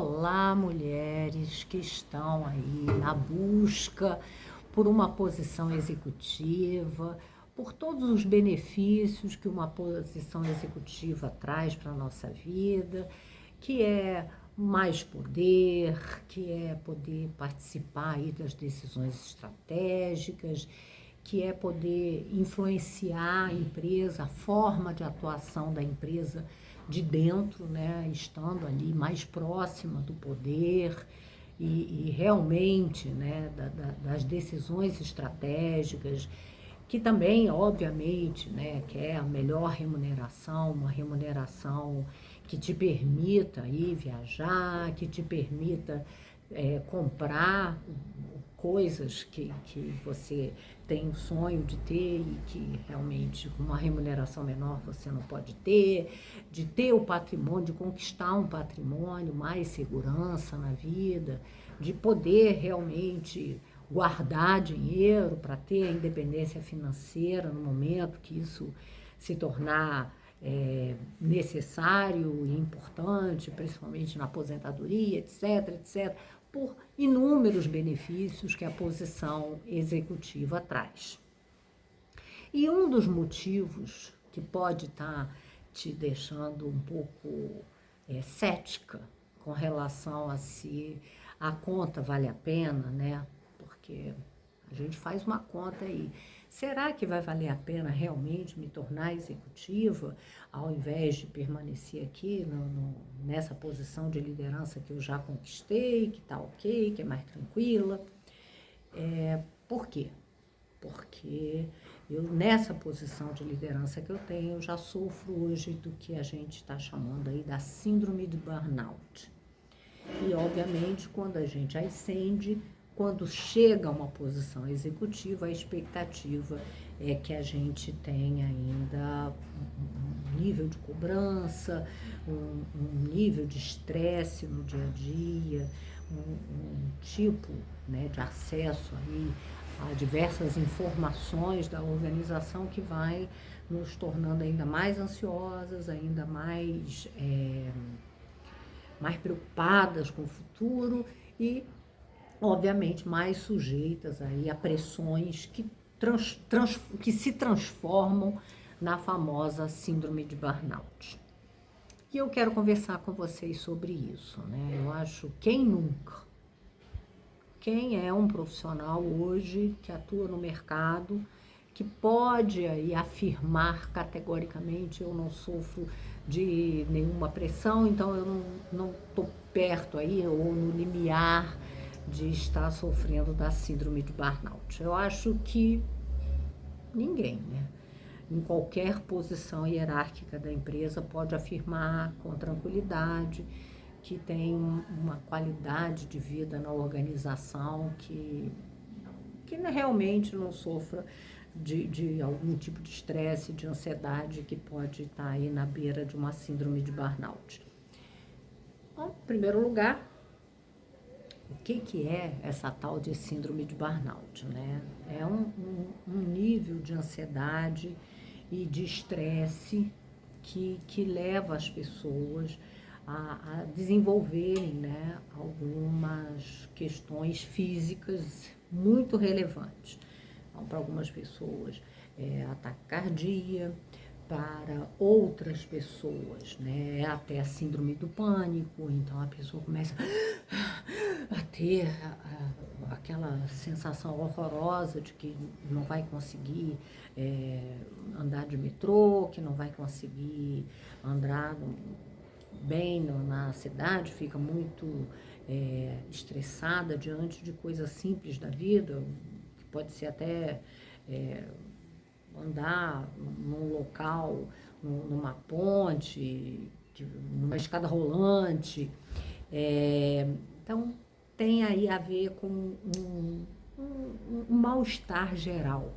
Olá, mulheres que estão aí na busca por uma posição executiva, por todos os benefícios que uma posição executiva traz para a nossa vida, que é mais poder, que é poder participar aí das decisões estratégicas, que é poder influenciar a empresa, a forma de atuação da empresa de dentro, né, estando ali mais próxima do poder e realmente, né, das decisões estratégicas, que também, obviamente, né, quer a melhor remuneração, uma remuneração que te permita aí viajar, que te permita comprar coisas que você tem o sonho de ter e que realmente com uma remuneração menor você não pode ter, de ter o patrimônio, de conquistar um patrimônio, mais segurança na vida, de poder realmente guardar dinheiro para ter a independência financeira no momento que isso se tornar necessário e importante, principalmente na aposentadoria, etc, etc, por inúmeros benefícios que a posição executiva traz. E um dos motivos que pode estar te deixando um pouco cética com relação a se a conta vale a pena, né? Porque a gente faz uma conta aí. Será que vai valer a pena realmente me tornar executiva ao invés de permanecer aqui nessa posição de liderança que eu já conquistei, que está ok, que é mais tranquila? Por quê? Porque eu, nessa posição de liderança que eu tenho, eu já sofro hoje do que a gente está chamando aí da síndrome de burnout. E, obviamente, quando a gente ascende, quando chega a uma posição executiva, a expectativa é que a gente tenha ainda um nível de cobrança, um nível de estresse no dia a dia, um tipo, né, de acesso aí a diversas informações da organização que vai nos tornando ainda mais ansiosas, ainda mais preocupadas com o futuro e, obviamente, mais sujeitas aí a pressões que se transformam na famosa síndrome de burnout. E eu quero conversar com vocês sobre isso, né? Eu acho, quem é um profissional hoje que atua no mercado, que pode aí afirmar categoricamente: eu não sofro de nenhuma pressão, então eu não estou perto aí ou no limiar de estar sofrendo da síndrome de burnout. Eu acho que ninguém, né, em qualquer posição hierárquica da empresa pode afirmar com tranquilidade que tem uma qualidade de vida na organização que realmente não sofra de algum tipo de estresse, de ansiedade que pode estar aí na beira de uma síndrome de burnout. Bom, em primeiro lugar, o que é essa tal de síndrome de burnout, né? É um nível de ansiedade e de estresse que leva as pessoas a desenvolverem, né, algumas questões físicas muito relevantes. Então, para algumas pessoas, ataque cardíaco, para outras pessoas, né, até a síndrome do pânico. Então, a pessoa começa a ter aquela sensação horrorosa de que não vai conseguir andar de metrô, que não vai conseguir andar bem na cidade, fica muito estressada diante de coisas simples da vida, que pode ser até andar num local, numa ponte, numa escada rolante. Então, tem aí a ver com um mal-estar geral,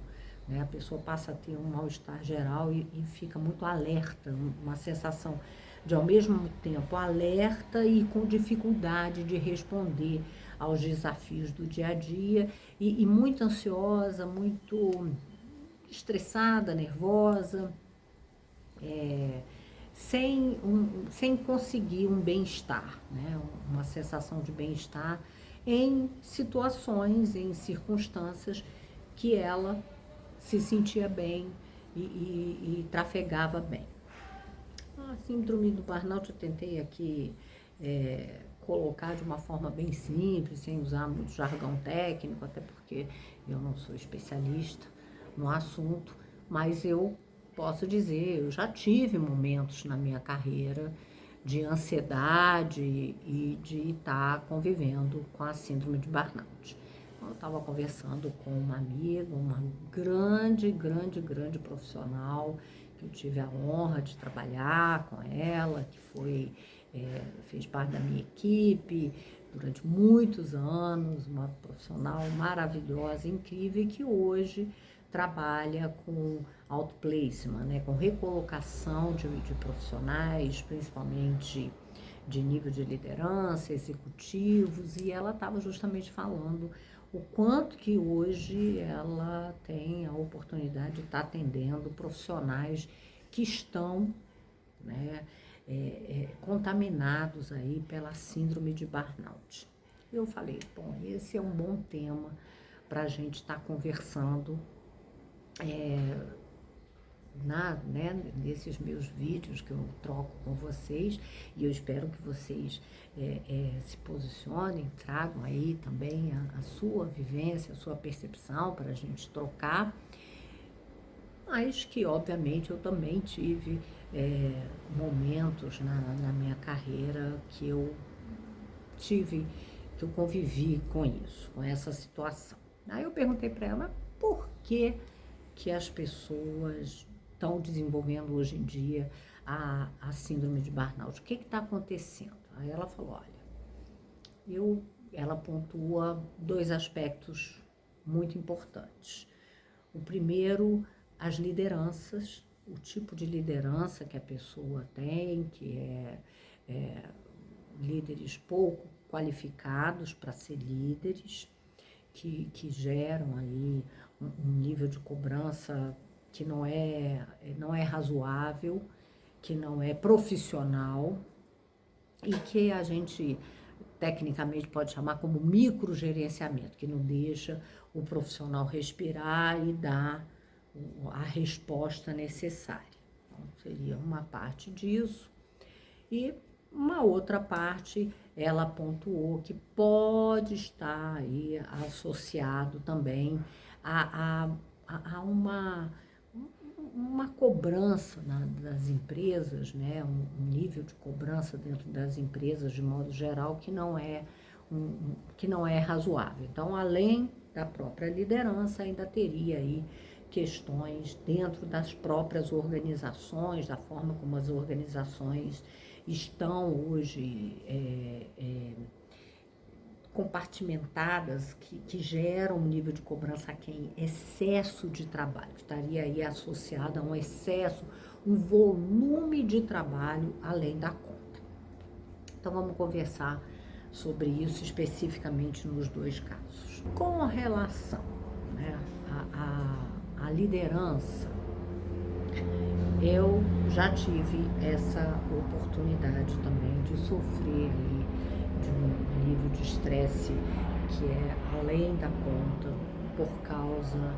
né? A pessoa passa a ter um mal-estar geral e fica muito alerta, uma sensação de, ao mesmo tempo, alerta e com dificuldade de responder aos desafios do dia a dia e muito ansiosa, muito estressada, nervosa, sem conseguir um bem-estar, né? Uma sensação de bem-estar em situações, em circunstâncias que ela se sentia bem e trafegava bem. A síndrome do burnout eu tentei aqui colocar de uma forma bem simples, sem usar muito jargão técnico, até porque eu não sou especialista no assunto, mas eu posso dizer, eu já tive momentos na minha carreira de ansiedade e de estar convivendo com a síndrome de burnout. Eu estava conversando com uma amiga, uma grande profissional, que eu tive a honra de trabalhar com ela, que fez parte da minha equipe durante muitos anos, uma profissional maravilhosa, incrível, e que hoje trabalha com outplacement, né, com recolocação de profissionais, principalmente de nível de liderança, executivos, e ela estava justamente falando o quanto que hoje ela tem a oportunidade de estar atendendo profissionais que estão, né, contaminados aí pela síndrome de burnout. Eu falei, bom, esse é um bom tema para a gente estar conversando nesses meus vídeos que eu troco com vocês, e eu espero que vocês se posicionem, tragam aí também a sua vivência, a sua percepção para a gente trocar, mas que obviamente eu também tive momentos na minha carreira que eu convivi com isso, com essa situação. Aí eu perguntei para ela por que as pessoas estão desenvolvendo hoje em dia a síndrome de burnout. O que está acontecendo? Aí ela falou, olha, ela pontua 2 aspectos muito importantes. O primeiro, as lideranças, o tipo de liderança que a pessoa tem, que é líderes pouco qualificados para ser líderes, que geram aí um nível de cobrança que não é razoável, que não é profissional e que a gente tecnicamente pode chamar como microgerenciamento, que não deixa o profissional respirar e dar a resposta necessária. Então, seria uma parte disso. E uma outra parte, ela pontuou que pode estar aí associado também a uma cobrança das empresas, né? Um nível de cobrança dentro das empresas, de modo geral, que não é razoável. Então, além da própria liderança, ainda teria aí questões dentro das próprias organizações, da forma como as organizações estão hoje compartimentadas, que geram um nível de cobrança aquém, excesso de trabalho, que estaria aí associado a um excesso, um volume de trabalho além da conta. Então vamos conversar sobre isso especificamente nos 2 casos. Com relação, né, à liderança, eu já tive essa oportunidade também de sofrer aí de um nível de estresse que é além da conta por causa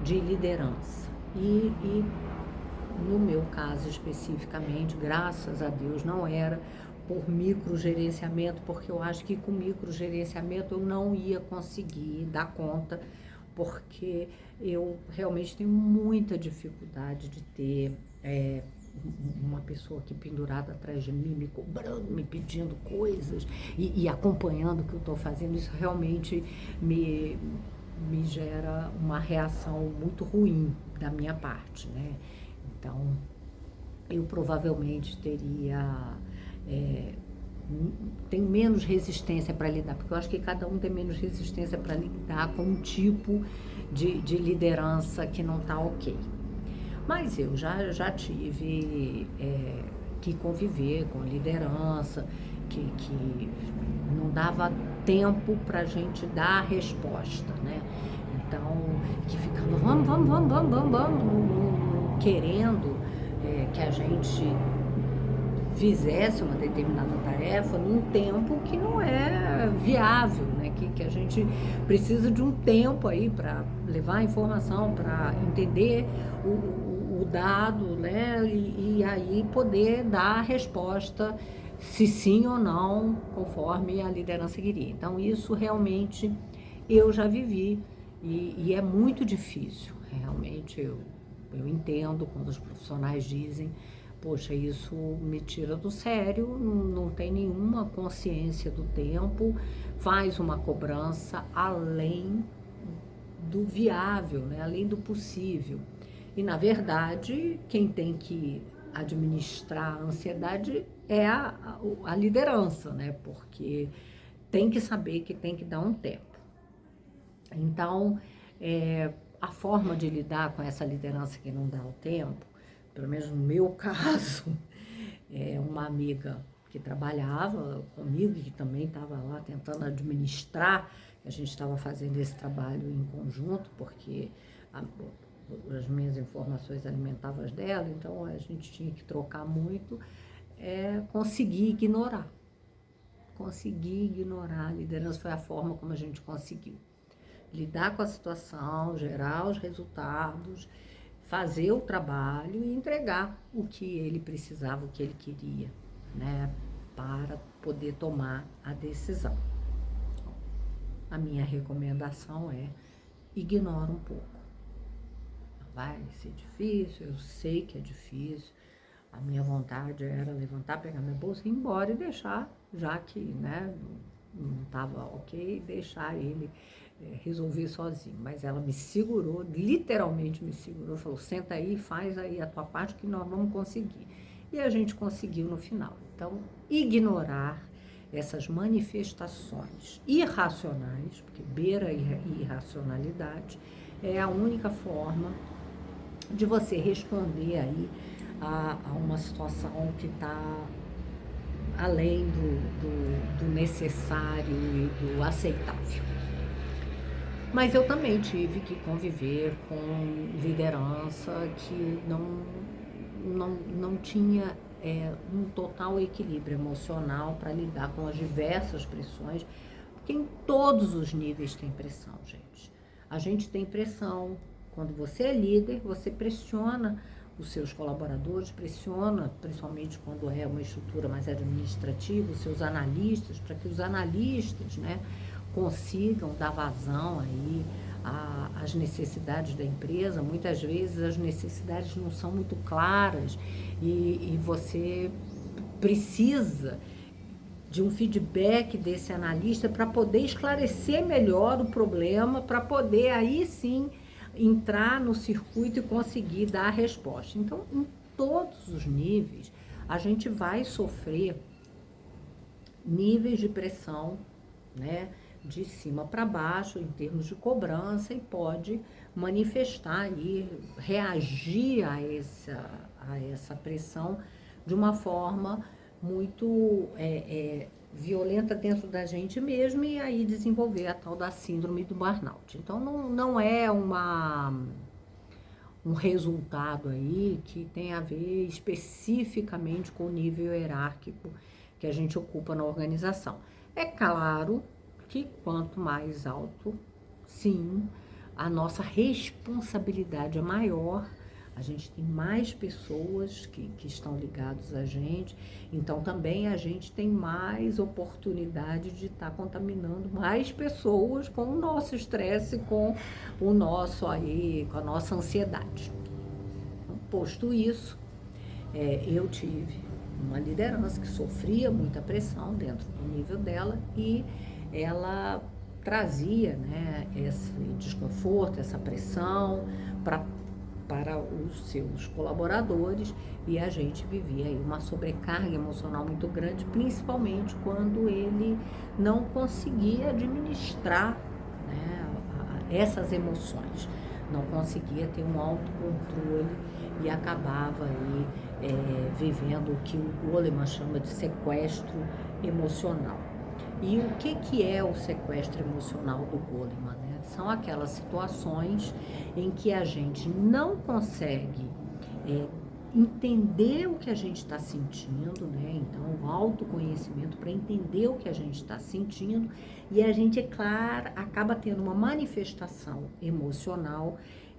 de liderança. E no meu caso especificamente, graças a Deus, não era por microgerenciamento, porque eu acho que com microgerenciamento eu não ia conseguir dar conta, porque eu realmente tenho muita dificuldade de ter uma pessoa aqui pendurada atrás de mim, me cobrando, me pedindo coisas e acompanhando o que eu estou fazendo. Isso realmente me gera uma reação muito ruim da minha parte, né? Então, eu provavelmente tenho menos resistência para lidar, porque eu acho que cada um tem menos resistência para lidar com um tipo de liderança que não está ok. Mas eu já tive que conviver com liderança, que não dava tempo para a gente dar a resposta, né? Então, que ficava, vamos, querendo que a gente fizesse uma determinada tarefa num tempo que não é viável, né? Que a gente precisa de um tempo aí para levar a informação, para entender o dado, né? E aí poder dar a resposta se sim ou não, conforme a liderança queria. Então isso realmente eu já vivi e é muito difícil, realmente eu entendo quando os profissionais dizem: poxa, isso me tira do sério, não tem nenhuma consciência do tempo, faz uma cobrança além do viável, né? Além do possível. E, na verdade, quem tem que administrar a ansiedade é a liderança, né? Porque tem que saber que tem que dar um tempo. Então, a forma de lidar com essa liderança que não dá o tempo, pelo menos no meu caso, uma amiga que trabalhava comigo, que também estava lá tentando administrar, a gente estava fazendo esse trabalho em conjunto, porque as minhas informações alimentavam as dela, então a gente tinha que trocar muito, conseguir ignorar. Conseguir ignorar a liderança foi a forma como a gente conseguiu lidar com a situação, gerar os resultados, fazer o trabalho e entregar o que ele precisava, o que ele queria, né, para poder tomar a decisão. A minha recomendação é: ignora um pouco. Vai ser difícil, eu sei que é difícil. A minha vontade era levantar, pegar minha bolsa e ir embora e deixar, já que, né, não estava ok, deixar ele resolver sozinho. Mas ela me segurou, literalmente me segurou, falou: senta aí, faz aí a tua parte que nós vamos conseguir. E a gente conseguiu no final. Então, ignorar essas manifestações irracionais, porque beira a irracionalidade, é a única forma de você responder aí a uma situação que está além do necessário e do aceitável. Mas eu também tive que conviver com liderança que não tinha um total equilíbrio emocional para lidar com as diversas pressões, porque em todos os níveis tem pressão, gente. A gente tem pressão. Quando você é líder, você pressiona os seus colaboradores, pressiona, principalmente quando é uma estrutura mais administrativa, os seus analistas, para que os analistas, né, consigam dar vazão aí às necessidades da empresa. Muitas vezes as necessidades não são muito claras e você precisa de um feedback desse analista para poder esclarecer melhor o problema, para poder aí sim entrar no circuito e conseguir dar a resposta. Então, em todos os níveis, a gente vai sofrer níveis de pressão, né, de cima para baixo, em termos de cobrança, e pode manifestar e reagir a essa pressão de uma forma muito violenta dentro da gente mesmo, e aí desenvolver a tal da síndrome do burnout. Então, não é um resultado aí que tem a ver especificamente com o nível hierárquico que a gente ocupa na organização. É claro que quanto mais alto, sim, a nossa responsabilidade é maior, a gente tem mais pessoas que estão ligadas a gente, então também a gente tem mais oportunidade de estar contaminando mais pessoas com o nosso estresse, com a nossa ansiedade. Então, posto isso, eu tive uma liderança que sofria muita pressão dentro do nível dela e ela trazia, né, esse desconforto, essa pressão para os seus colaboradores, e a gente vivia aí uma sobrecarga emocional muito grande, principalmente quando ele não conseguia administrar, né, essas emoções, não conseguia ter um autocontrole e acabava aí vivendo o que o Goleman chama de sequestro emocional. E o que é o sequestro emocional do Goleman, né? São aquelas situações em que a gente não consegue entender o que a gente está sentindo, né? Então, o autoconhecimento para entender o que a gente está sentindo, e a gente, é claro, acaba tendo uma manifestação emocional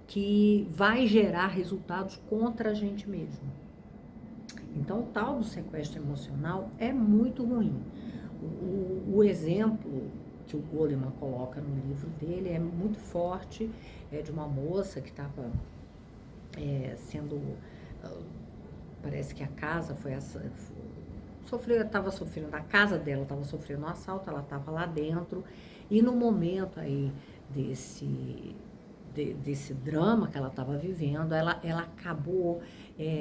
que vai gerar resultados contra a gente mesmo. Então, o tal do sequestro emocional é muito ruim. O exemplo que o Goleman coloca no livro dele é muito forte, é de uma moça que estava sendo... Parece que a casa foi essa... Estava sofrendo, a casa dela estava sofrendo um assalto, ela estava lá dentro, e no momento aí desse drama que ela estava vivendo, ela acabou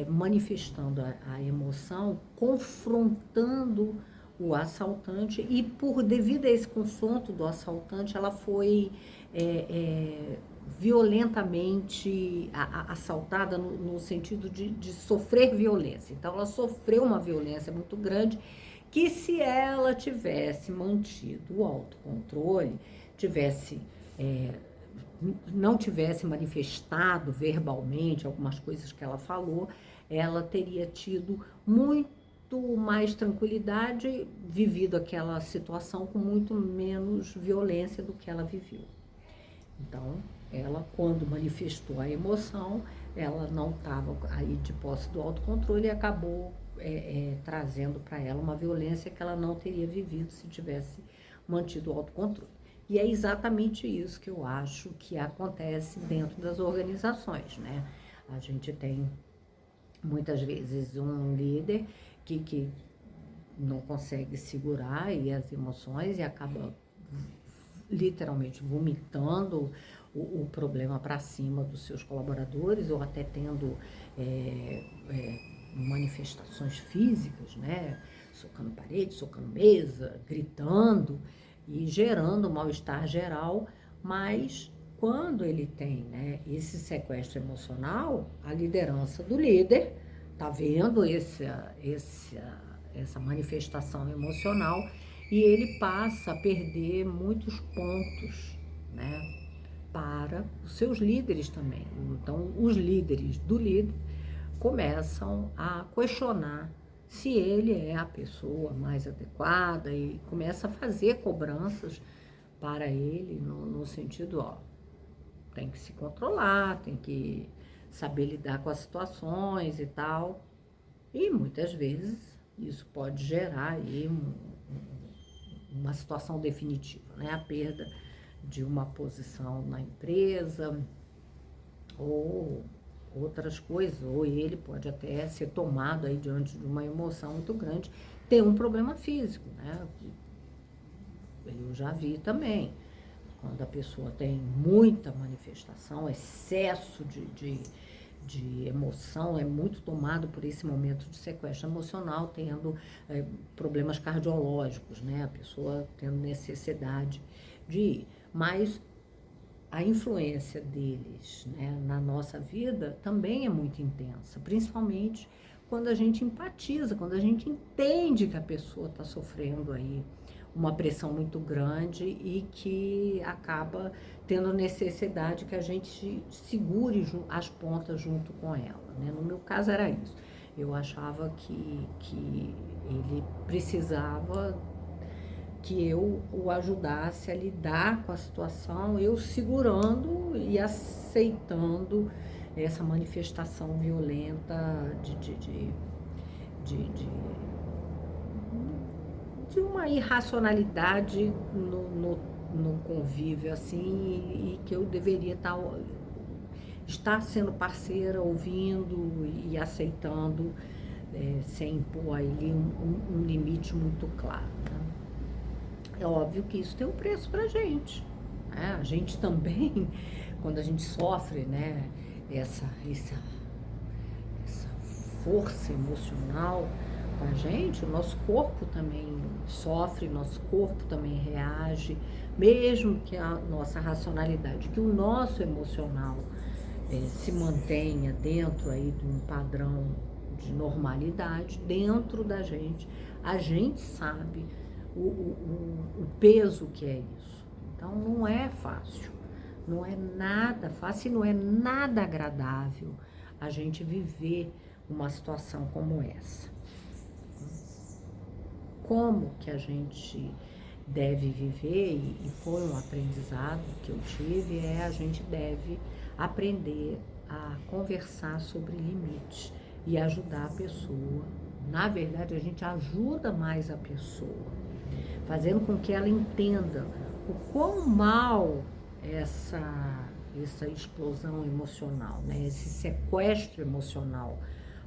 manifestando a emoção, confrontando o assaltante, e devido a esse confronto do assaltante, ela foi violentamente assaltada no sentido de sofrer violência. Então, ela sofreu uma violência muito grande, que se ela tivesse mantido o autocontrole, não tivesse manifestado verbalmente algumas coisas que ela falou, ela teria tido muito mais tranquilidade, vivido aquela situação com muito menos violência do que ela viveu. Então, ela, quando manifestou a emoção, ela não estava aí de posse do autocontrole e acabou trazendo para ela uma violência que ela não teria vivido se tivesse mantido o autocontrole. E é exatamente isso que eu acho que acontece dentro das organizações, né? A gente tem, muitas vezes, um líder que não consegue segurar aí as emoções e acaba literalmente vomitando o problema para cima dos seus colaboradores, ou até tendo manifestações físicas, né? Socando parede, socando mesa, gritando e gerando mal-estar geral. Mas quando ele tem, né, esse sequestro emocional, a liderança do líder está vendo essa manifestação emocional, e ele passa a perder muitos pontos, né, para os seus líderes também. Então, os líderes do líder começam a questionar se ele é a pessoa mais adequada, e começa a fazer cobranças para ele no sentido, tem que se controlar, tem que saber lidar com as situações e tal. E muitas vezes isso pode gerar aí uma situação definitiva, né? A perda de uma posição na empresa, ou outras coisas, ou ele pode até ser tomado aí diante de uma emoção muito grande, ter um problema físico, né? Eu já vi também, quando a pessoa tem muita manifestação, excesso de emoção, é muito tomado por esse momento de sequestro emocional, tendo problemas cardiológicos, né? A pessoa tendo necessidade de ir. Mas a influência deles, né, na nossa vida também é muito intensa, principalmente quando a gente empatiza, quando a gente entende que a pessoa está sofrendo aí uma pressão muito grande e que acaba tendo necessidade que a gente segure as pontas junto com ela, né? No meu caso era isso. Eu achava que ele precisava que eu o ajudasse a lidar com a situação, eu segurando e aceitando essa manifestação violenta de uma irracionalidade no convívio, assim, e que eu deveria estar sendo parceira, ouvindo e aceitando, sem impor ali um limite muito claro, né? É óbvio que isso tem um preço pra gente, né? A gente também, quando a gente sofre, né, essa força emocional com a gente, o nosso corpo também sofre, nosso corpo também reage, mesmo que a nossa racionalidade, que o nosso emocional se mantenha dentro aí de um padrão de normalidade, dentro da gente, a gente sabe o peso que é isso. Então, não é fácil, não é nada fácil, não é nada agradável a gente viver uma situação como essa. Como que a gente deve viver, e foi um aprendizado que eu tive, a gente deve aprender a conversar sobre limites e ajudar a pessoa. Na verdade, a gente ajuda mais a pessoa, fazendo com que ela entenda o quão mal essa explosão emocional, né, esse sequestro emocional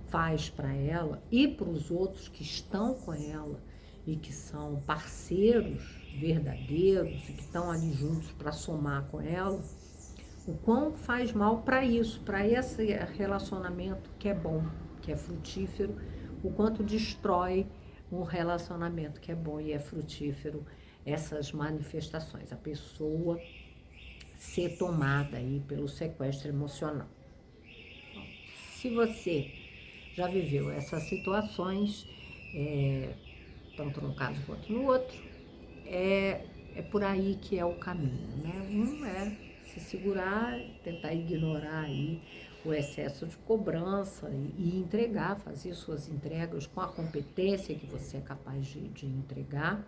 faz para ela e para os outros que estão com ela e que são parceiros verdadeiros e que estão ali juntos para somar com ela, o quão faz mal para isso, para esse relacionamento que é bom, que é frutífero, o quanto destrói um relacionamento que é bom e é frutífero, essas manifestações, a pessoa ser tomada aí pelo sequestro emocional. Se você já viveu essas situações, tanto num caso quanto no outro, é por aí que é o caminho, né? Um é se segurar, tentar ignorar aí o excesso de cobrança e entregar, fazer suas entregas com a competência que você é capaz de entregar.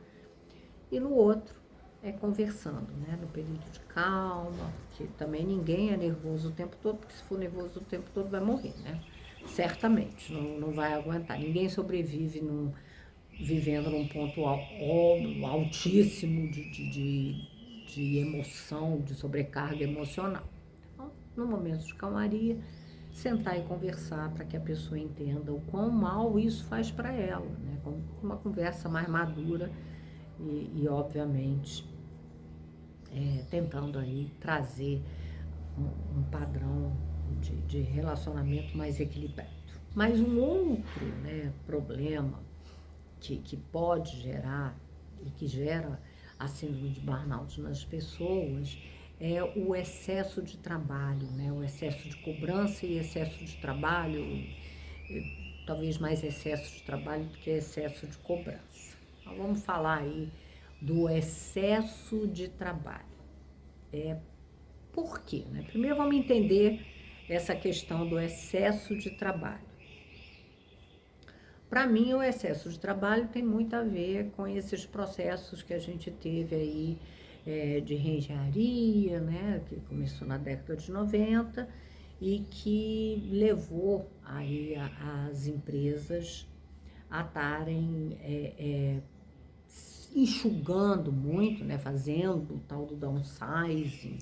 E no outro é conversando, né? No período de calma, porque também ninguém é nervoso o tempo todo, porque se for nervoso o tempo todo vai morrer, né? Certamente, não vai aguentar. Ninguém sobrevive vivendo num ponto altíssimo de emoção, de sobrecarga emocional. Então, no momento de calmaria, sentar e conversar para que a pessoa entenda o quão mal isso faz para ela, né? Com uma conversa mais madura e obviamente, tentando aí trazer um padrão de relacionamento mais equilibrado. Mas um outro, né, problema que pode gerar e que gera a síndrome de burnout nas pessoas é o excesso de trabalho, né? O excesso de cobrança e excesso de trabalho, talvez mais excesso de trabalho do que excesso de cobrança. Então, vamos falar aí do excesso de trabalho. Por quê, né? Primeiro vamos entender essa questão do excesso de trabalho. Para mim, o excesso de trabalho tem muito a ver com esses processos que a gente teve aí de reengenharia, né, que começou na década de 90 e que levou aí as empresas a estarem enxugando muito, né, fazendo o tal do downsizing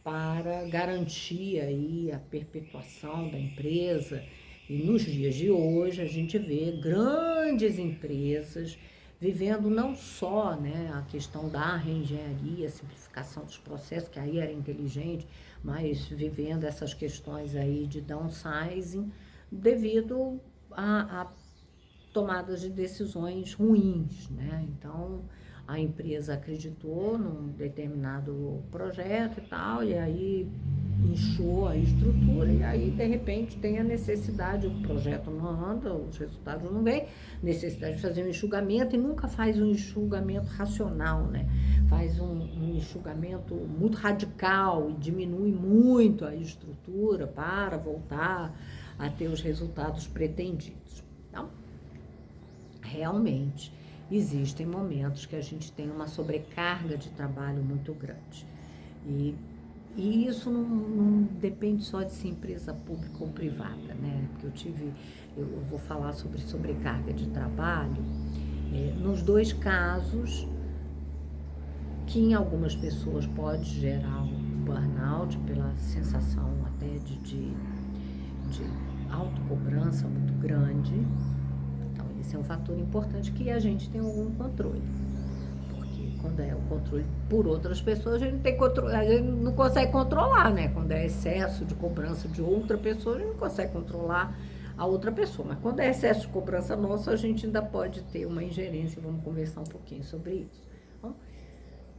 para garantir aí a perpetuação da empresa. E nos dias de hoje a gente vê grandes empresas vivendo não só, né, a questão da reengenharia, simplificação dos processos, que aí era inteligente, mas vivendo essas questões aí de downsizing devido a tomadas de decisões ruins, né? Então, a empresa acreditou num determinado projeto e tal, e aí inchou a estrutura, e aí, de repente, tem a necessidade, o projeto não anda, os resultados não vêm, necessidade de fazer um enxugamento, e nunca faz um enxugamento racional, né? Faz um enxugamento muito radical e diminui muito a estrutura para voltar a ter os resultados pretendidos. Então, realmente existem momentos que a gente tem uma sobrecarga de trabalho muito grande. E isso não depende só de ser empresa pública ou privada, né? Porque eu vou falar sobre sobrecarga de trabalho, nos dois casos, que em algumas pessoas pode gerar um burnout pela sensação até de autocobrança muito grande. Esse é um fator importante que a gente tem algum controle. Porque quando é o controle por outras pessoas, a gente não tem controle, a gente não consegue controlar, né? Quando é excesso de cobrança de outra pessoa, a gente não consegue controlar a outra pessoa. Mas quando é excesso de cobrança nossa, a gente ainda pode ter uma ingerência. Vamos conversar um pouquinho sobre isso. Então,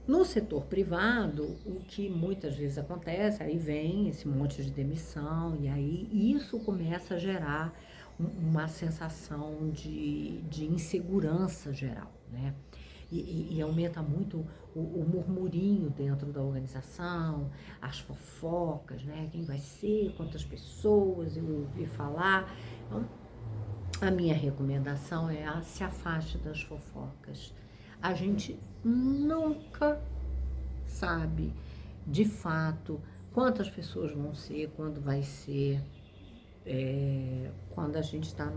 no setor privado, o que muitas vezes acontece, aí vem esse monte de demissão, e aí isso começa a gerar uma sensação de insegurança geral, né? E aumenta muito o murmurinho dentro da organização, as fofocas, né? Quem vai ser, quantas pessoas, eu ouvi falar. Então, A minha recomendação é se afaste das fofocas. A gente nunca sabe, de fato, quantas pessoas vão ser, quando vai ser, quando a gente está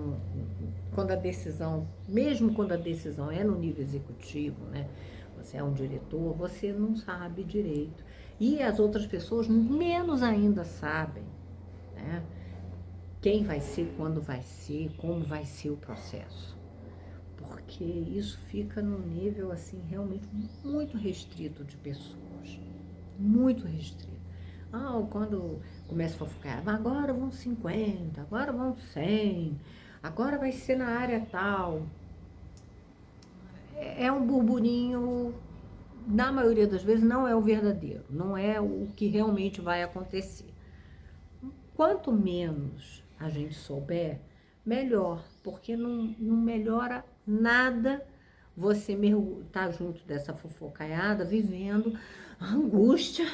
quando a decisão, mesmo quando a decisão é no nível executivo, né? Você é um diretor, você não sabe direito. E as outras pessoas menos ainda sabem, né? Quem vai ser, quando vai ser, como vai ser o processo. Porque isso fica num nível, assim, realmente muito restrito de pessoas. Muito restrito. Quando começa a fofocar, agora vão 50, agora vão 100, agora vai ser na área tal. É um burburinho, na maioria das vezes não é o verdadeiro, não é o que realmente vai acontecer. Quanto menos a gente souber, melhor, porque não melhora nada você tá junto dessa fofocaiada, vivendo a angústia,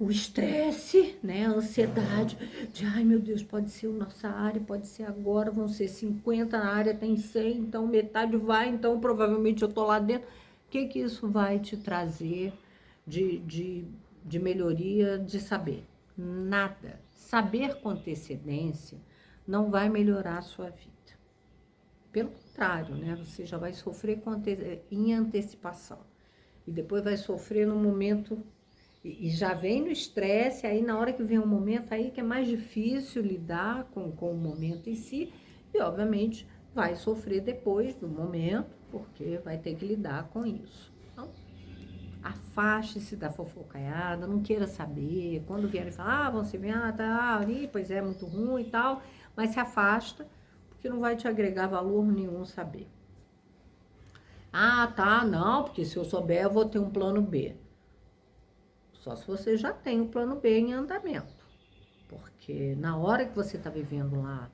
o estresse, né, a ansiedade de, ai meu Deus, pode ser nossa área, pode ser agora, vão ser 50, a área tem 100, então metade vai, então provavelmente eu tô lá dentro. O que isso vai te trazer de melhoria de saber? Nada. Saber com antecedência não vai melhorar a sua vida. Pelo contrário, né? Você já vai sofrer em antecipação. E depois vai sofrer no momento, e já vem no estresse, aí na hora que vem o momento, aí que é mais difícil lidar com o momento em si, e obviamente vai sofrer depois do momento, porque vai ter que lidar com isso. Então, afaste-se da fofocaiada, não queira saber. Quando vierem falar, você vem, tá, pois é, muito ruim e tal, mas se afasta, porque não vai te agregar valor nenhum saber. Tá, não, porque se eu souber, eu vou ter um plano B. Só se você já tem o plano B em andamento. Porque na hora que você está vivendo lá,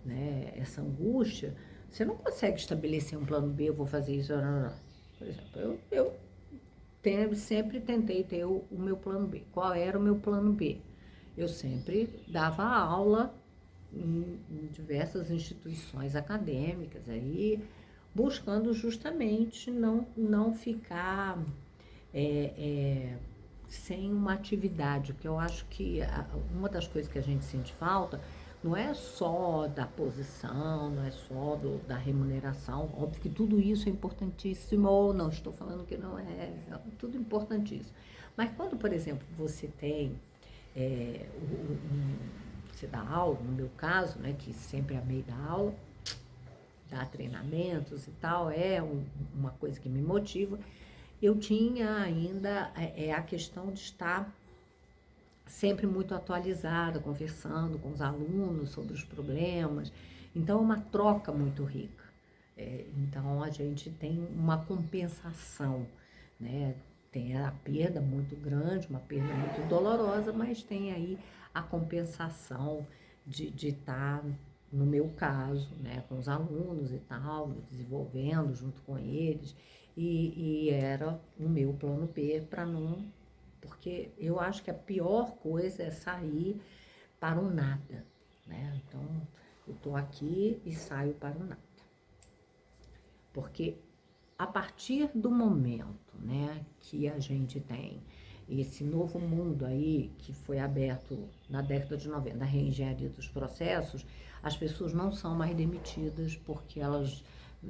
né, essa angústia, você não consegue estabelecer um plano B, eu vou fazer isso, não. Por exemplo, eu sempre tentei ter o meu plano B. Qual era o meu plano B? Eu sempre dava aula em diversas instituições acadêmicas, aí, buscando justamente não ficar sem uma atividade, porque eu acho que uma das coisas que a gente sente falta não é só da posição, não é só da remuneração, óbvio que tudo isso é importantíssimo, não estou falando que não é tudo importantíssimo. Mas quando, por exemplo, você tem, você dá aula, no meu caso, né, que sempre amei dar aula, dar treinamentos e tal, uma coisa que me motiva, eu tinha ainda a questão de estar sempre muito atualizada, conversando com os alunos sobre os problemas. Então, é uma troca muito rica. Então, a gente tem uma compensação, né? Tem a perda muito grande, uma perda muito dolorosa, mas tem aí a compensação de estar, no meu caso, né, com os alunos e tal, desenvolvendo junto com eles, e era o meu plano B para não... Porque eu acho que a pior coisa é sair para o nada, né? Então, eu estou aqui e saio para o nada. Porque a partir do momento, né, que a gente tem esse novo mundo aí, que foi aberto na década de 90, a reengenharia dos processos, as pessoas não são mais demitidas porque elas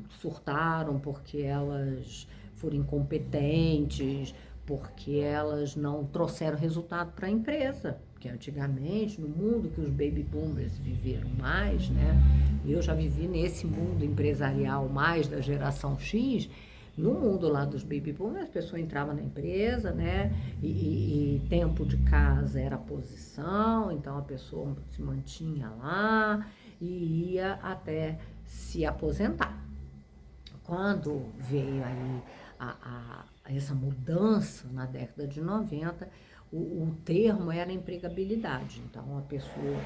surtaram, porque elas foram incompetentes, porque elas não trouxeram resultado para a empresa. Porque antigamente, no mundo que os baby boomers viveram mais, né? Eu já vivi nesse mundo empresarial mais da geração X. No mundo lá dos baby boomers, a pessoa entrava na empresa, né? E tempo de casa era posição, então a pessoa se mantinha lá e ia até se aposentar. Quando veio aí essa mudança na década de 90, o termo era empregabilidade. Então, a pessoa,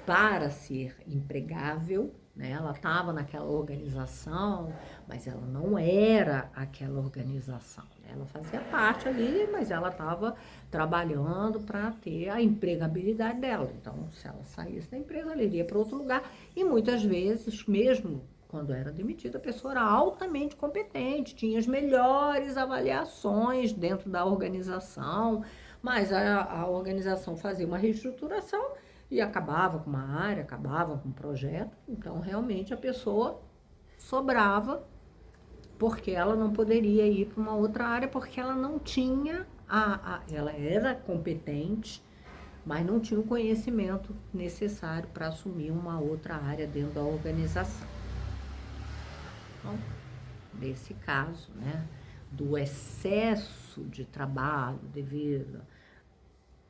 para ser empregável, né? Ela estava naquela organização, mas ela não era aquela organização, né? Ela fazia parte ali, mas ela estava trabalhando para ter a empregabilidade dela. Então, se ela saísse da empresa, ela iria para outro lugar. E muitas vezes, mesmo quando era demitida, a pessoa era altamente competente, tinha as melhores avaliações dentro da organização, mas a organização fazia uma reestruturação e acabava com uma área, acabava com um projeto. Então, realmente, a pessoa sobrava porque ela não poderia ir para uma outra área, porque ela não tinha, ela era competente, mas não tinha o conhecimento necessário para assumir uma outra área dentro da organização. Então, nesse caso, né, do excesso de trabalho devido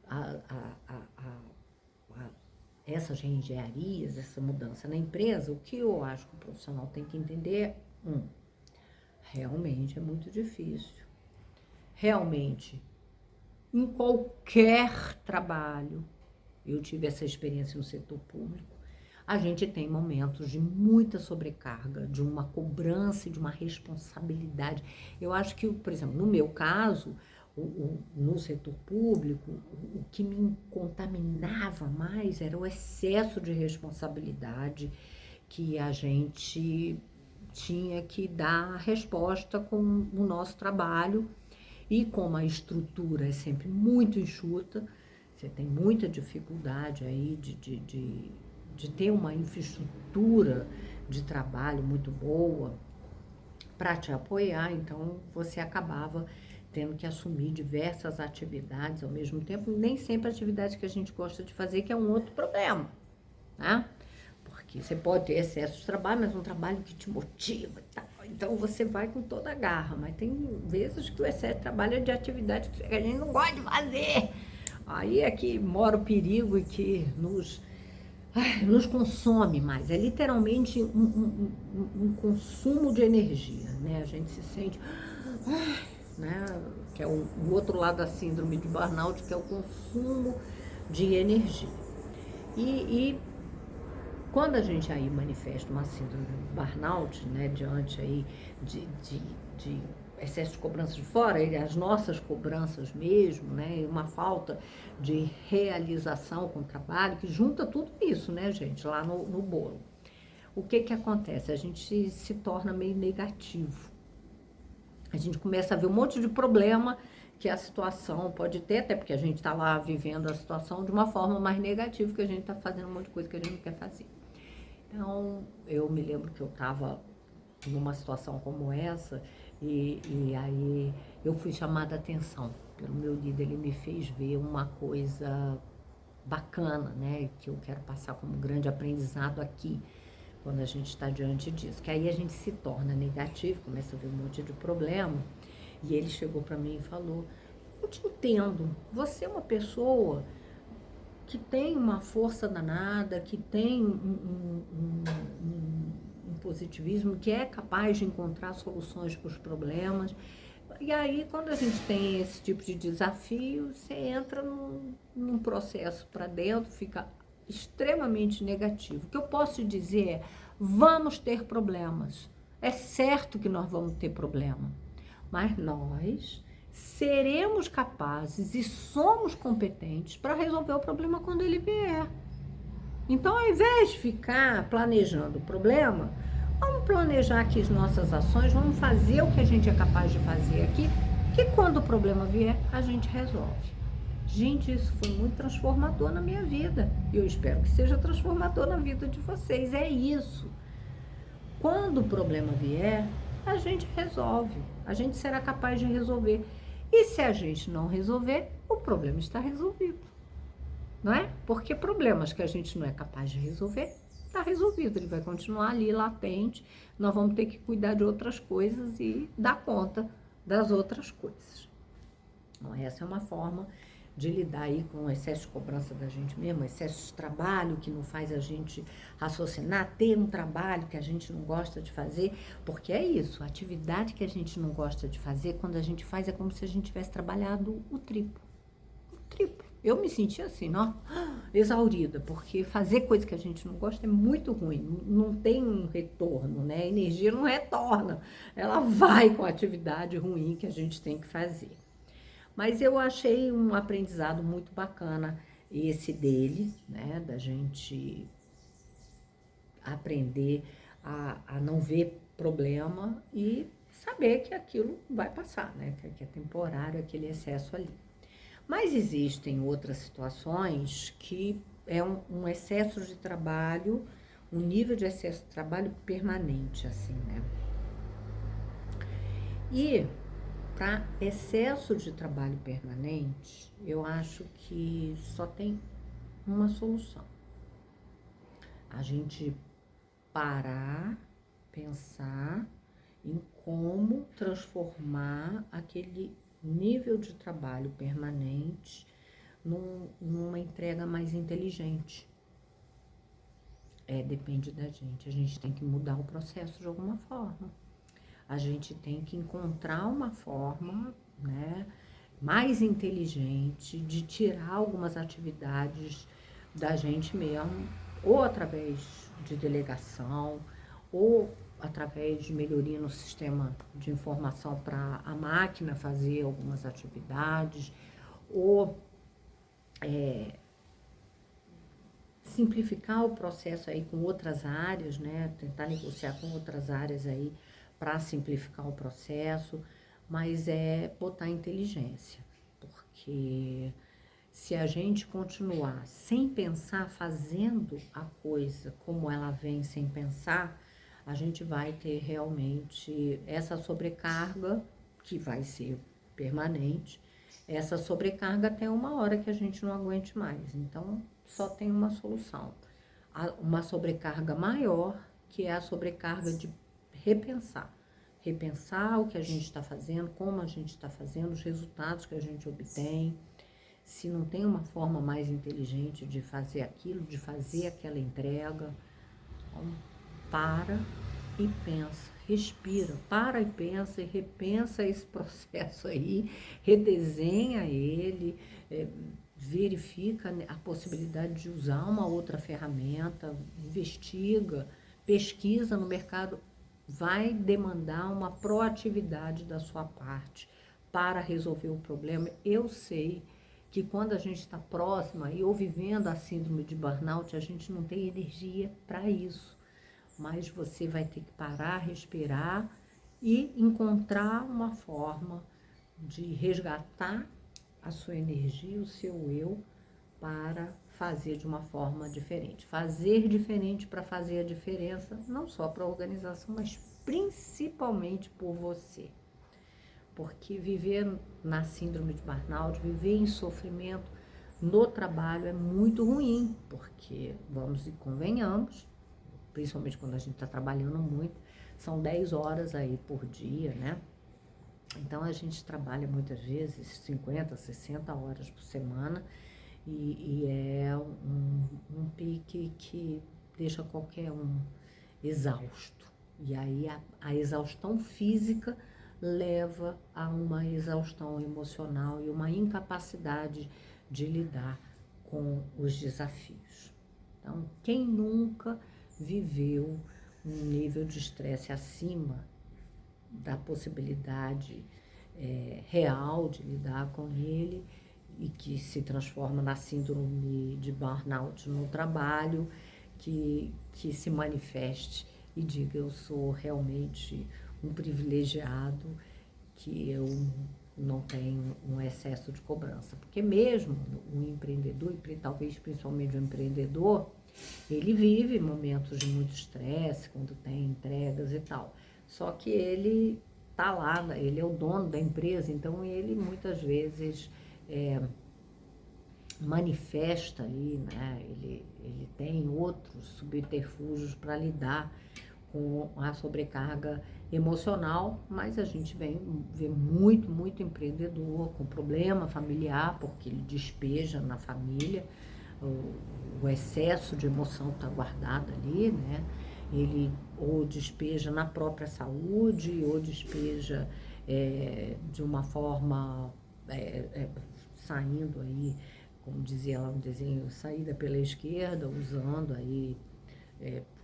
a essas reengenharias, essa mudança na empresa, o que eu acho que o profissional tem que entender é, realmente é muito difícil. Realmente, em qualquer trabalho, eu tive essa experiência no setor público, a gente tem momentos de muita sobrecarga, de uma cobrança e de uma responsabilidade. Eu acho que, por exemplo, no meu caso, no setor público, o que me contaminava mais era o excesso de responsabilidade que a gente tinha que dar resposta com o nosso trabalho. E como a estrutura é sempre muito enxuta, você tem muita dificuldade aí de ter uma infraestrutura de trabalho muito boa para te apoiar, então você acabava tendo que assumir diversas atividades ao mesmo tempo, nem sempre atividades que a gente gosta de fazer, que é um outro problema, né? Porque você pode ter excesso de trabalho, mas um trabalho que te motiva e tal. Então você vai com toda a garra, mas tem vezes que o excesso de trabalho é de atividade que a gente não gosta de fazer. Aí é que mora o perigo e que nos consome mais. É literalmente um consumo de energia, né? A gente se sente, né? Que é o outro lado da síndrome de burnout, que é o consumo de energia. E quando a gente aí manifesta uma síndrome de burnout, né, diante aí de excesso de cobrança de fora, e as nossas cobranças mesmo, né, e uma falta de realização com o trabalho, que junta tudo isso, né, gente, lá no bolo. O que acontece? A gente se torna meio negativo. A gente começa a ver um monte de problema que a situação pode ter, até porque a gente está lá vivendo a situação de uma forma mais negativa, que a gente está fazendo um monte de coisa que a gente não quer fazer. Então, eu me lembro que eu estava numa situação como essa e aí eu fui chamada a atenção pelo meu líder. Ele me fez ver uma coisa bacana, né, que eu quero passar como grande aprendizado aqui, quando a gente está diante disso, que aí a gente se torna negativo, começa a ver um monte de problema. E ele chegou para mim e falou: eu te entendo, você é uma pessoa que tem uma força danada, que tem um positivismo, que é capaz de encontrar soluções para os problemas. E aí, quando a gente tem esse tipo de desafio, você entra num processo para dentro, fica extremamente negativo. O que eu posso dizer é: vamos ter problemas. É certo que nós vamos ter problema, mas nós seremos capazes e somos competentes para resolver o problema quando ele vier. Então, ao invés de ficar planejando o problema, vamos planejar aqui as nossas ações, vamos fazer o que a gente é capaz de fazer aqui, que quando o problema vier, a gente resolve. Gente, isso foi muito transformador na minha vida. E eu espero que seja transformador na vida de vocês. É isso. Quando o problema vier, a gente resolve. A gente será capaz de resolver. E se a gente não resolver, o problema está resolvido. Não é? Porque problemas que a gente não é capaz de resolver, está resolvido. Ele vai continuar ali, latente. Nós vamos ter que cuidar de outras coisas e dar conta das outras coisas. Então, essa é uma forma de lidar aí com o excesso de cobrança da gente mesmo, excesso de trabalho que não faz a gente raciocinar, ter um trabalho que a gente não gosta de fazer, porque é isso, a atividade que a gente não gosta de fazer, quando a gente faz, é como se a gente tivesse trabalhado o triplo. Eu me senti assim, ó, exaurida, porque fazer coisa que a gente não gosta é muito ruim, não tem um retorno, né? A energia não retorna, ela vai com a atividade ruim que a gente tem que fazer. Mas eu achei um aprendizado muito bacana esse dele, né? Da gente aprender a não ver problema e saber que aquilo vai passar, né? Que é temporário aquele excesso ali. Mas existem outras situações que é um excesso de trabalho, um nível de excesso de trabalho permanente, assim, né? E para excesso de trabalho permanente, eu acho que só tem uma solução. A gente parar, pensar em como transformar aquele nível de trabalho permanente numa entrega mais inteligente. Depende da gente. A gente tem que mudar o processo de alguma forma. A gente tem que encontrar uma forma, né, mais inteligente de tirar algumas atividades da gente mesmo, ou através de delegação, ou através de melhoria no sistema de informação para a máquina fazer algumas atividades, ou simplificar o processo aí com outras áreas, né? Tentar negociar com outras áreas aí para simplificar o processo, mas botar inteligência, porque se a gente continuar sem pensar, fazendo a coisa como ela vem sem pensar, a gente vai ter realmente essa sobrecarga, que vai ser permanente, essa sobrecarga até uma hora que a gente não aguente mais. Então, só tem uma solução. Uma sobrecarga maior, que é a sobrecarga de repensar. Repensar o que a gente está fazendo, como a gente está fazendo, os resultados que a gente obtém. Se não tem uma forma mais inteligente de fazer aquilo, de fazer aquela entrega, então, para e pensa, respira, para e pensa e repensa esse processo aí, redesenha ele, verifica a possibilidade de usar uma outra ferramenta, investiga, pesquisa no mercado, vai demandar uma proatividade da sua parte para resolver o problema. Eu sei que quando a gente está próxima ou vivendo a síndrome de burnout, a gente não tem energia para isso. Mas você vai ter que parar, respirar e encontrar uma forma de resgatar a sua energia, o seu eu, para fazer de uma forma diferente. Fazer diferente para fazer a diferença, não só para a organização, mas principalmente por você. Porque viver na síndrome de burnout, viver em sofrimento no trabalho é muito ruim, porque, vamos e convenhamos, principalmente quando a gente está trabalhando muito, são 10 horas aí por dia, né? Então, a gente trabalha muitas vezes 50, 60 horas por semana e é um pique que deixa qualquer um exausto. E aí, a exaustão física leva a uma exaustão emocional e uma incapacidade de lidar com os desafios. Então, quem nunca viveu um nível de estresse acima da possibilidade real de lidar com ele e que se transforma na síndrome de burnout no trabalho, que se manifeste e diga: eu sou realmente um privilegiado, que eu não tenho um excesso de cobrança. Porque mesmo o empreendedor, e talvez principalmente o empreendedor, ele vive momentos de muito estresse, quando tem entregas e tal. Só que ele tá lá, ele é o dono da empresa, então ele muitas vezes manifesta ali, né? Ele tem outros subterfúgios para lidar com a sobrecarga emocional, mas a gente vê muito empreendedor com problema familiar, porque ele despeja na família o excesso de emoção que está guardado ali, né? Ele ou despeja na própria saúde, ou despeja de uma forma saindo aí como dizia lá no desenho, saída pela esquerda, usando aí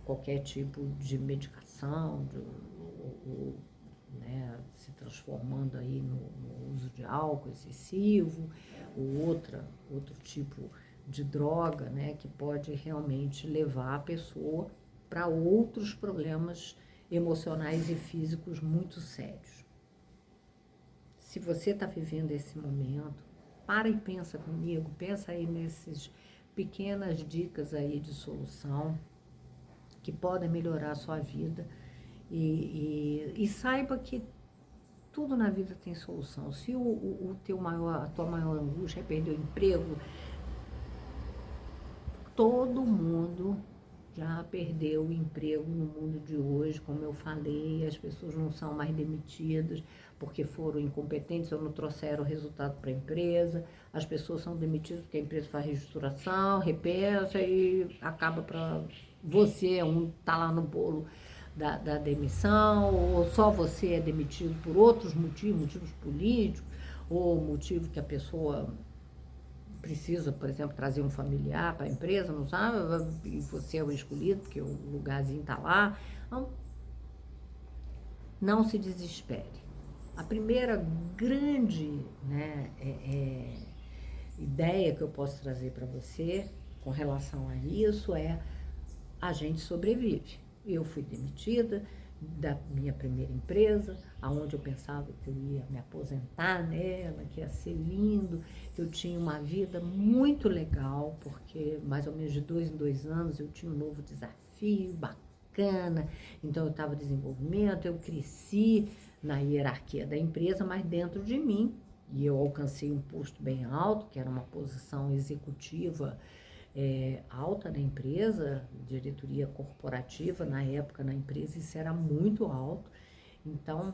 qualquer tipo de medicação, né, se transformando aí no uso de álcool excessivo, ou outro tipo de droga, né, que pode realmente levar a pessoa para outros problemas emocionais e físicos muito sérios. Se você está vivendo esse momento, para e pensa comigo, pensa aí nessas pequenas dicas aí de solução que podem melhorar a sua vida e saiba que tudo na vida tem solução. Se a tua maior angústia é perder o emprego, todo mundo já perdeu o emprego no mundo de hoje, como eu falei, as pessoas não são mais demitidas porque foram incompetentes ou não trouxeram o resultado para a empresa, as pessoas são demitidas porque a empresa faz reestruturação, repensa e acaba para você, tá lá no bolo da demissão, ou só você é demitido por outros motivos políticos, ou motivo que a pessoa precisa, por exemplo, trazer um familiar para a empresa, não sabe? E você é o escolhido, porque o lugarzinho está lá. Então, não se desespere. A primeira grande, né, ideia que eu posso trazer para você com relação a isso é: a gente sobrevive. Eu fui demitida da minha primeira empresa, aonde eu pensava que eu ia me aposentar nela, que ia ser lindo, eu tinha uma vida muito legal, porque mais ou menos de 2 em 2 anos eu tinha um novo desafio bacana, então eu estava em desenvolvimento, eu cresci na hierarquia da empresa, mas dentro de mim, e eu alcancei um posto bem alto, que era uma posição executiva alta na empresa, diretoria corporativa, na época na empresa isso era muito alto. Então,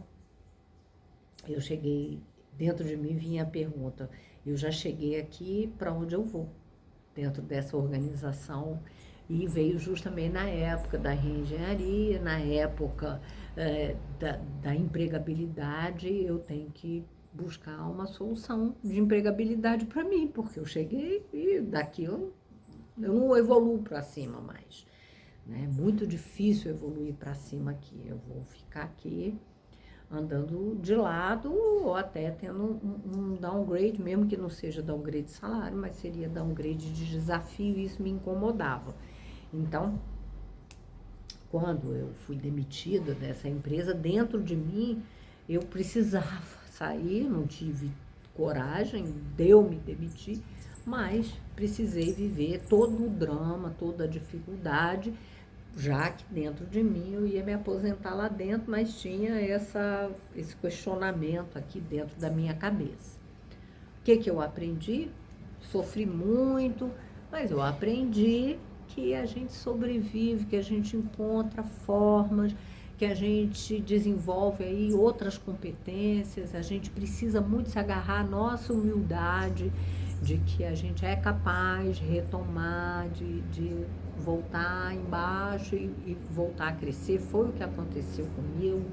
eu cheguei, dentro de mim vinha a pergunta: eu já cheguei aqui, para onde eu vou? Dentro dessa organização. E veio justamente na época da reengenharia, na época da empregabilidade, eu tenho que buscar uma solução de empregabilidade para mim, porque eu cheguei e daqui eu não evoluo para cima mais, né? É muito difícil evoluir para cima aqui. Eu vou ficar aqui andando de lado ou até tendo um downgrade, mesmo que não seja downgrade de salário, mas seria downgrade de desafio, e isso me incomodava. Então, quando eu fui demitida dessa empresa, dentro de mim, eu precisava sair, não tive coragem, deu me demitir, mas precisei viver todo o drama, toda a dificuldade, já que dentro de mim eu ia me aposentar lá dentro, mas tinha esse questionamento aqui dentro da minha cabeça. O que eu aprendi? Sofri muito, mas eu aprendi que a gente sobrevive, que a gente encontra formas, que a gente desenvolve aí outras competências, a gente precisa muito se agarrar à nossa humildade, de que a gente é capaz de retomar, de voltar embaixo e voltar a crescer. Foi o que aconteceu comigo.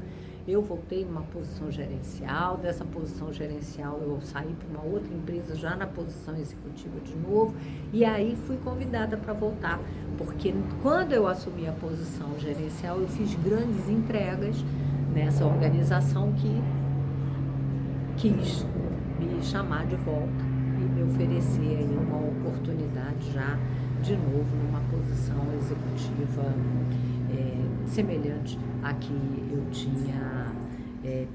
Eu voltei numa posição gerencial, dessa posição gerencial eu saí para uma outra empresa já na posição executiva de novo, e aí fui convidada para voltar, porque quando eu assumi a posição gerencial eu fiz grandes entregas nessa organização que quis me chamar de volta e me oferecer aí uma oportunidade já de novo numa posição executiva semelhante a que eu tinha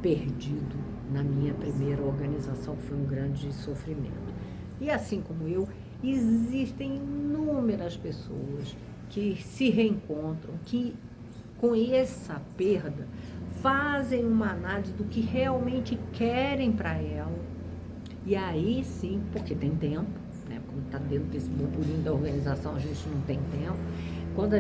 perdido na minha primeira organização, que foi um grande sofrimento. E assim como eu, existem inúmeras pessoas que se reencontram, que com essa perda fazem uma análise do que realmente querem para ela. E aí sim, porque tem tempo, né? Quando está dentro desse burburinho da organização, a gente não tem tempo. Quando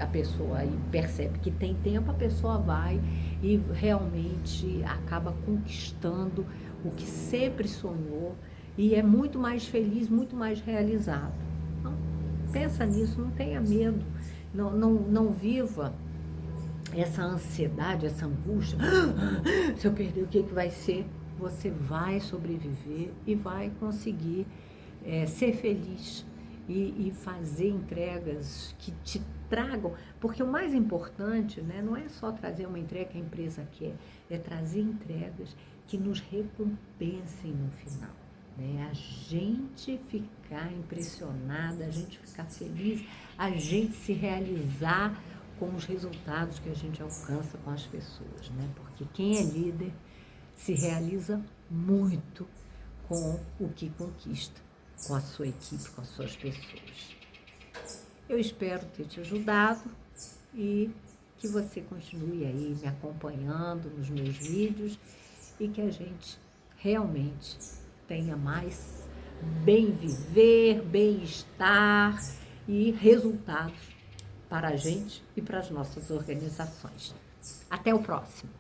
a pessoa aí percebe que tem tempo, a pessoa vai e realmente acaba conquistando o que sempre sonhou e é muito mais feliz, muito mais realizado. Então, pensa nisso, não tenha medo, não viva essa ansiedade, essa angústia. Se eu perder, o que vai ser? Você vai sobreviver e vai conseguir ser feliz e fazer entregas que te tragam, porque o mais importante, né, não é só trazer uma entrega que a empresa quer, é trazer entregas que nos recompensem no final. Né? A gente ficar impressionada, a gente ficar feliz, a gente se realizar com os resultados que a gente alcança com as pessoas. Né? Porque quem é líder se realiza muito com o que conquista, com a sua equipe, com as suas pessoas. Eu espero ter te ajudado e que você continue aí me acompanhando nos meus vídeos e que a gente realmente tenha mais bem viver, bem-estar e resultados para a gente e para as nossas organizações. Até o próximo!